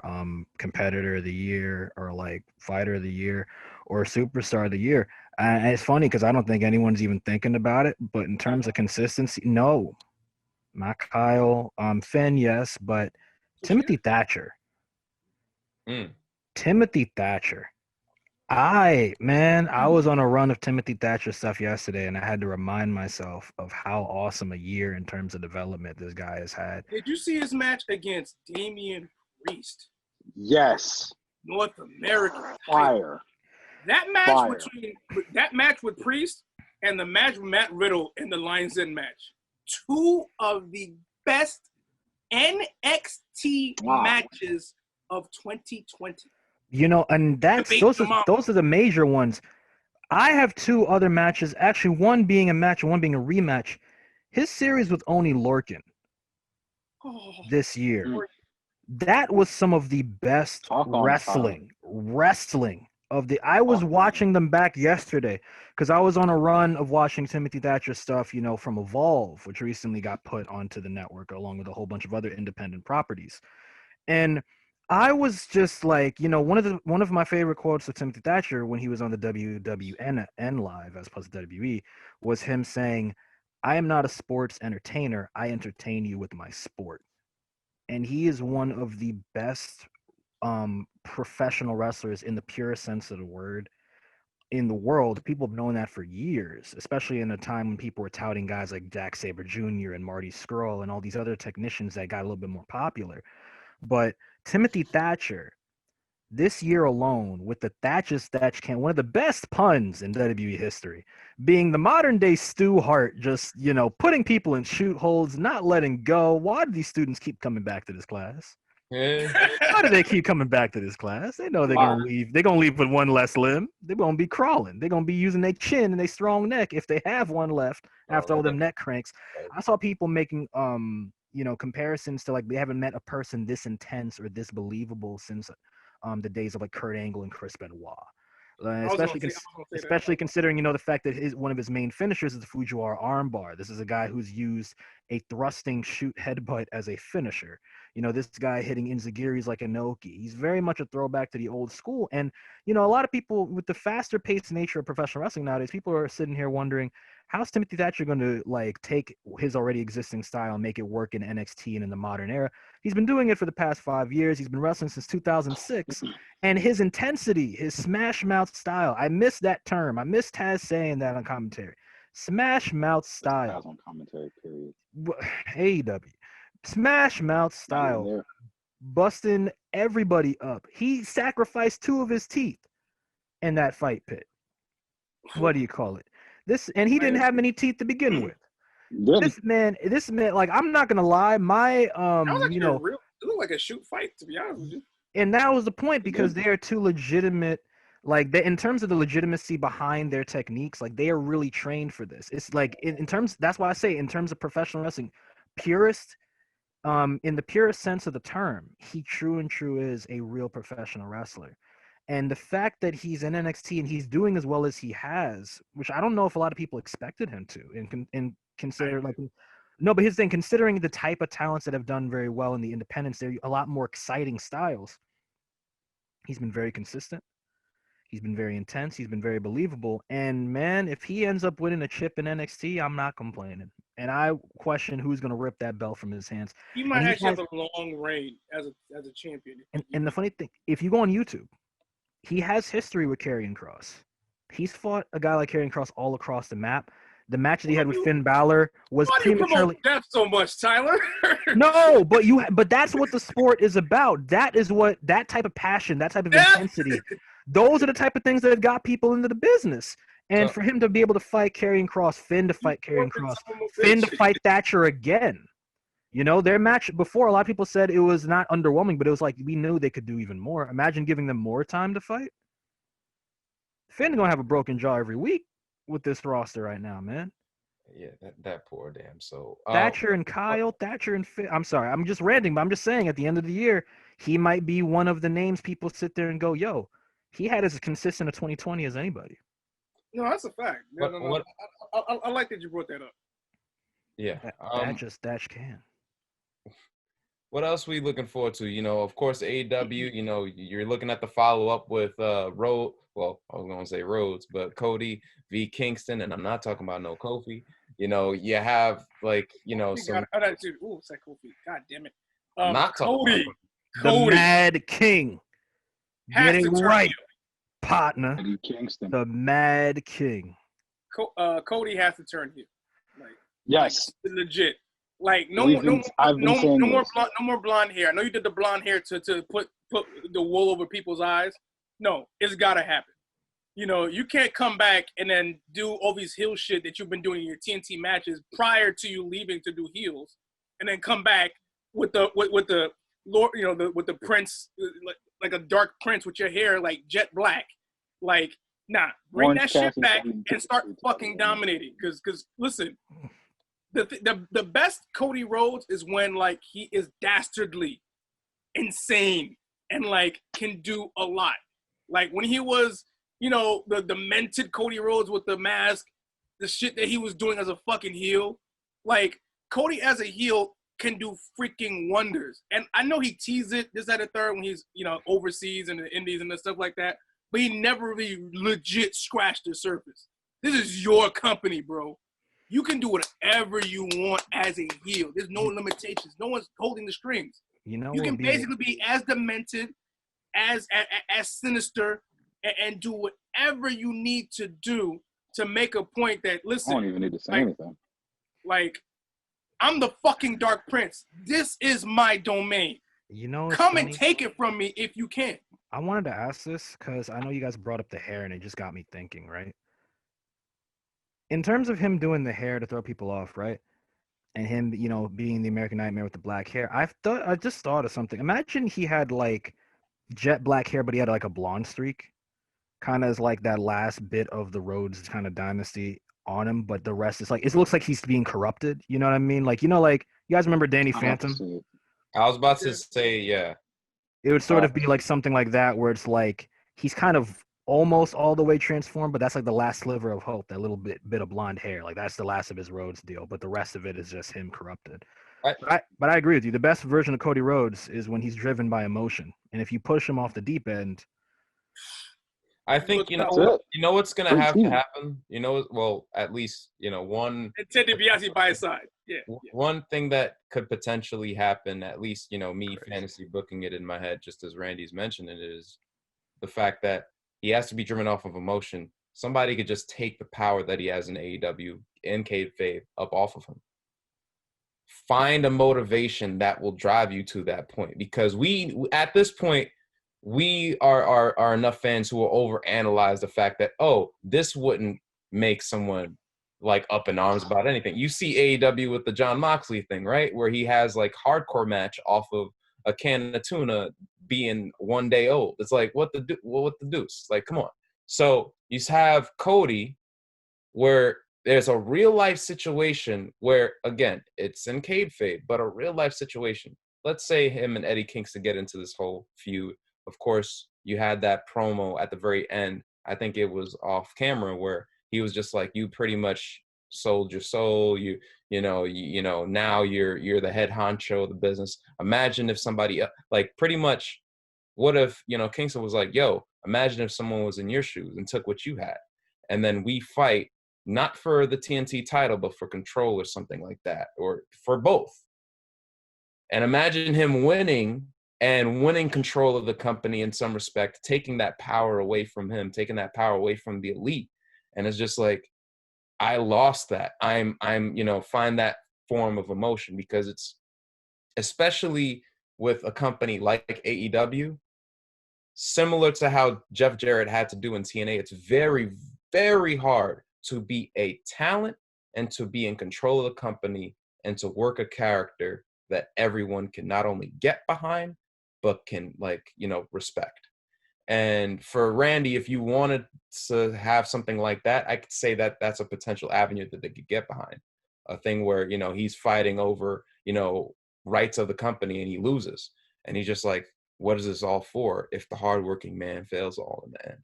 competitor of the year or like fighter of the year or superstar of the year. And it's funny because I don't think anyone's even thinking about it. But in terms of consistency, no, not Kyle. Finn, yes, but Timothy Thatcher. Timothy Thatcher. I was on a run of Timothy Thatcher stuff yesterday, and I had to remind myself of how awesome a year in terms of development this guy has had. Did you see his match against Damian Priest? Yes. North American Fire. That match with Priest and the match with Matt Riddle in the Lions Den match. Two of the best NXT matches of 2020. And those are the major ones. I have two other matches, actually one being a match and one being a rematch. His series with Oney Lorcan this year, that was some of the best wrestling of the. I was watching them back yesterday because I was on a run of watching Timothy Thatcher stuff, from Evolve, which recently got put onto the network along with a whole bunch of other independent properties. And I was just like, one of my favorite quotes of Timothy Thatcher when he was on the WWN live as opposed to WWE was him saying, "I am not a sports entertainer. I entertain you with my sport." And he is one of the best professional wrestlers in the purest sense of the word in the world. People have known that for years, especially in a time when people were touting guys like Zack Sabre Jr. and Marty Scurll and all these other technicians that got a little bit more popular. But Timothy Thatcher, this year alone, with the Thatcher's Thatch Can, one of the best puns in WWE history, being the modern day Stu Hart, just, putting people in shoot holds, not letting go. Why do these students keep coming back to this class? Why do they keep coming back to this class? They know they're going to leave. They're going to leave with one less limb. They're going to be crawling. They're going to be using their chin and their strong neck if they have one left after all them neck cranks. I saw people making comparisons to like they haven't met a person this intense or this believable since the days of like Kurt Angle and Chris Benoit. Especially considering the fact that one of his main finishers is the Fujiwara armbar. This is a guy who's used a thrusting shoot headbutt as a finisher. This guy hitting enziguris like Inoki. He's very much a throwback to the old school. And a lot of people with the faster paced nature of professional wrestling nowadays, people are sitting here wondering, how's Timothy Thatcher going to like take his already existing style and make it work in NXT and in the modern era? He's been doing it for the past 5 years. He's been wrestling since 2006. And his intensity, his smash mouth style, I miss that term. I miss Taz saying that on commentary. Smash mouth style. On commentary, period. AEW. Smash mouth style. Busting everybody up. He sacrificed 2 of his teeth. in that fight pit. What do you call it? And he didn't have many teeth to begin with. This man, like, I'm not gonna lie, my it looked like a shoot fight, to be honest with you. And that was the point, because they are too legitimate. Like, in terms of the legitimacy behind their techniques, like, they are really trained for this. It's like in terms, that's why I say in terms of professional wrestling, purist, in the purest sense of the term, he true is a real professional wrestler. And the fact that he's in NXT and he's doing as well as he has, which I don't know if a lot of people expected him to, and consider like, no, but his thing, considering the type of talents that have done very well in the independents, they're a lot more exciting styles. He's been very consistent. He's been very intense. He's been very believable. And man, if he ends up winning a chip in NXT, I'm not complaining. And I question who's going to rip that belt from his hands. He might actually have a long reign as a champion. And the funny thing, if you go on YouTube, he has history with Karrion Kross. He's fought a guy like Karrion Kross all across the map. The match that he had with Finn Balor was prematurely. Why do you promote death so much, Tyler? No, but that's what the sport is about. That is what, that type of passion, that type of intensity. Those are the type of things that have got people into the business. And for him to be able to fight Karrion Kross, Finn to fight Karrion Kross, Finn to fight Thatcher again. You know, their match before, a lot of people said it was not underwhelming, but it was like, we knew they could do even more. Imagine giving them more time to fight. Finn gonna have a broken jaw every week with this roster right now, man. Yeah, that poor damn soul. Thatcher and Kyle, Thatcher and Finn. I'm sorry, I'm just ranting, but I'm just saying at the end of the year, he might be one of the names people sit there and go, yo, he had as consistent a 2020 as anybody. No, that's a fact. No. I like that you brought that up. Yeah. Thatch can. What else are we looking forward to? You know, of course, AEW, you know, you're looking at the follow-up with Rhodes, but Cody v. Kingston, and I'm not talking about no Kofi. You know, you have, like, you know, it's like Kofi. God damn it. Not Cody. The Mad King. Get it right, partner. Kingston. The Mad King. Cody has to turn heel. Like, yes. Like, legit. Like no more blonde hair. I know you did the blonde hair to put the wool over people's eyes. No, it's gotta happen. You know, you can't come back and then do all these heel shit that you've been doing in your TNT matches prior to you leaving to do heels, and then come back with the Lord, you know, with the prince, like a dark prince with your hair like jet black. Like, nah, bring that shit back and start fucking dominating. Because listen. The best Cody Rhodes is when, like, he is dastardly, insane, and, like, can do a lot. Like, when he was, you know, the demented Cody Rhodes with the mask, the shit that he was doing as a fucking heel. Like, Cody as a heel can do freaking wonders. And I know he teased it, this, that, and third, when he's, you know, overseas and the indies and stuff like that, but he never really legit scratched the surface. This is your company, bro. You can do whatever you want as a heel. There's no limitations. No one's holding the strings. You know, you can basically be as demented, as sinister, and do whatever you need to do to make a point that, listen. I don't even need to say anything. Like, I'm the fucking Dark Prince. This is my domain. You know, come and take it from me if you can. I wanted to ask this because I know you guys brought up the hair and it just got me thinking, right? In terms of him doing the hair to throw people off, right? And him, you know, being the American Nightmare with the black hair, I just thought of something. Imagine he had like jet black hair, but he had like a blonde streak, kind of as like that last bit of the Rhodes kind of dynasty on him, but the rest is like, it looks like he's being corrupted. You know what I mean? Like, you know, like, you guys remember Danny Phantom? I was about to say, yeah. It would sort of be like something like that, where it's like he's kind of almost all the way transformed, but that's like the last sliver of hope, that little bit of blonde hair. Like, that's the last of his Rhodes deal, but the rest of it is just him corrupted. But I agree with you. The best version of Cody Rhodes is when he's driven by emotion. And if you push him off the deep end, I think, you know what's going to have to happen? You know, well, at least, you know, one. And Ted DiBiase by his side. Yeah. One thing that could potentially happen, at least, you know, me fantasy booking it in my head, just as Randy's mentioned it, is the fact that he has to be driven off of emotion. Somebody could just take the power that he has in AEW and kayfabe up off of him. Find a motivation that will drive you to that point. Because at this point, we are enough fans who will overanalyze the fact that, oh, this wouldn't make someone like up in arms about anything. You see AEW with the John Moxley thing, right? Where he has like hardcore match off of a can of tuna being 1 day old. It's like, what the deuce? Like, come on. So you have Cody, where there's a real life situation where, again, it's in kayfabe, but a real life situation. Let's say him and Eddie Kingston get into this whole feud. Of course, you had that promo at the very end. I think it was off camera where he was just like, you pretty much sold your soul. You know, now you're the head honcho of the business. Imagine if somebody, like, pretty much, what if, you know, Kingston was like, yo, imagine if someone was in your shoes and took what you had, and then we fight not for the TNT title, but for control or something like that, or for both. And imagine him winning and winning control of the company in some respect, taking that power away from him, taking that power away from the elite. And it's just like, I lost that. I'm, you know, find that form of emotion, because it's, especially with a company like AEW, similar to how Jeff Jarrett had to do in TNA, it's very, very hard to be a talent and to be in control of the company and to work a character that everyone can not only get behind, but can, like, you know, respect. And for Randy, if you wanted to have something like that, I could say that that's a potential avenue that they could get behind. A thing where, you know, he's fighting over, you know, rights of the company and he loses. And he's just like, what is this all for if the hardworking man fails all in the end?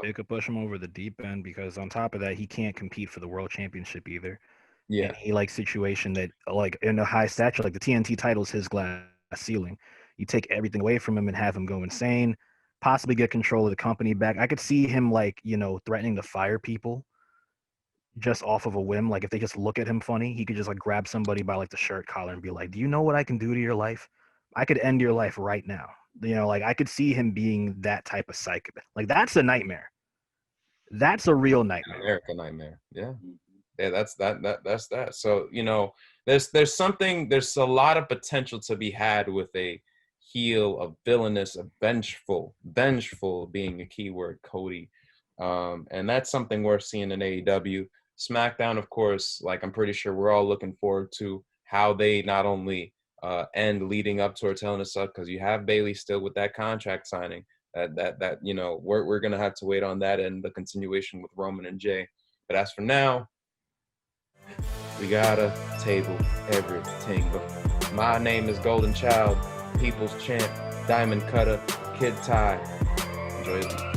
It could push him over the deep end, because on top of that, he can't compete for the world championship either. Yeah. And he likes situation that, like, in a high stature, like the TNT title is his glass ceiling. You take everything away from him and have him go insane, possibly get control of the company back. I could see him, like, you know, threatening to fire people just off of a whim. Like, if they just look at him funny, he could just, like, grab somebody by, like, the shirt collar and be like, do you know what I can do to your life? I could end your life right now. You know, like, I could see him being that type of psychopath. Like, that's a nightmare. That's a real nightmare. American nightmare. Yeah. Yeah, that's that. So, you know, there's a lot of potential to be had with a heel, a villainous, a vengeful being a key word, Cody. And that's something we're seeing in AEW. SmackDown, of course, like, I'm pretty sure we're all looking forward to how they not only end leading up towards Hell in a Cell, because you have Bayley still with that contract signing. That you know, we're gonna have to wait on that and the continuation with Roman and Jay. But as for now, we gotta table everything. But my name is Golden Child, People's Champ, Diamond Cutter, Kid Ty. Enjoy it.